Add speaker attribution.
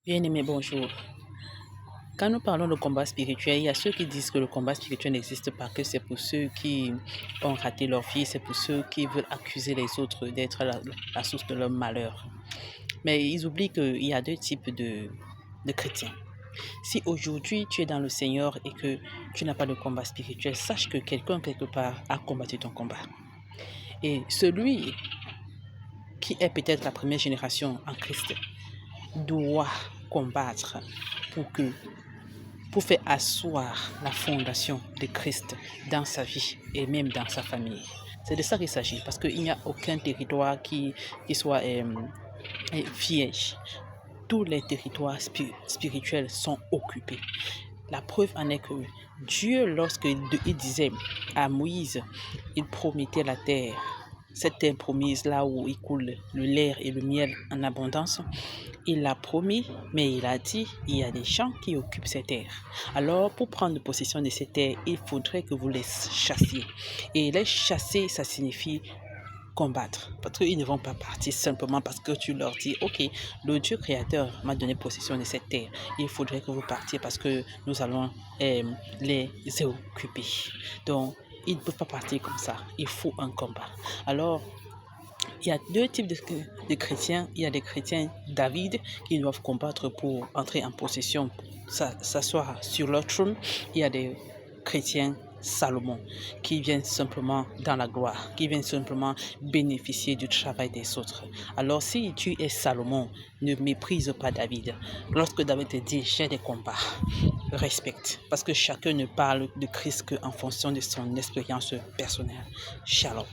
Speaker 1: Bien-aimé, bonjour. Quand nous parlons de combat spirituel, il y a ceux qui disent que le combat spirituel n'existe pas, que c'est pour ceux qui ont raté leur vie, c'est pour ceux qui veulent accuser les autres d'être la source de leur malheur. Mais ils oublient qu'il y a deux types de chrétiens. Si aujourd'hui tu es dans le Seigneur et que tu n'as pas de combat spirituel, sache que quelqu'un quelque part a combattu ton combat. Et celui qui est peut-être la première génération en Christ doit combattre pour que pour faire asseoir la fondation de Christ dans sa vie et même dans sa famille. C'est de ça qu'il s'agit, parce qu'il n'y a aucun territoire qui soit vierge. Tous les territoires spirituels sont occupés. La preuve en est que Dieu, lorsqu'il disait à Moïse, il promettait la terre, cette terre promise là où il coule le lait et le miel en abondance, il l'a promis, mais il a dit, il y a des gens qui occupent ces terres. Alors, pour prendre possession de ces terres, il faudrait que vous les chassiez. Et les chasser, ça signifie combattre. Parce qu'ils ne vont pas partir simplement parce que tu leur dis, ok, le Dieu créateur m'a donné possession de cette terre. Il faudrait que vous partiez parce que nous allons les occuper. Donc, ils ne peuvent pas partir comme ça. Il faut un combat. Alors, il y a deux types de chrétiens. Il y a des chrétiens David qui doivent combattre pour entrer en possession, s'asseoir sur leur trône. Il y a des chrétiens Salomon qui viennent simplement dans la gloire, qui viennent simplement bénéficier du travail des autres. Alors si tu es Salomon, ne méprise pas David. Lorsque David te dit j'ai des combats, respecte, parce que chacun ne parle de Christ qu'en fonction de son expérience personnelle. Shalom.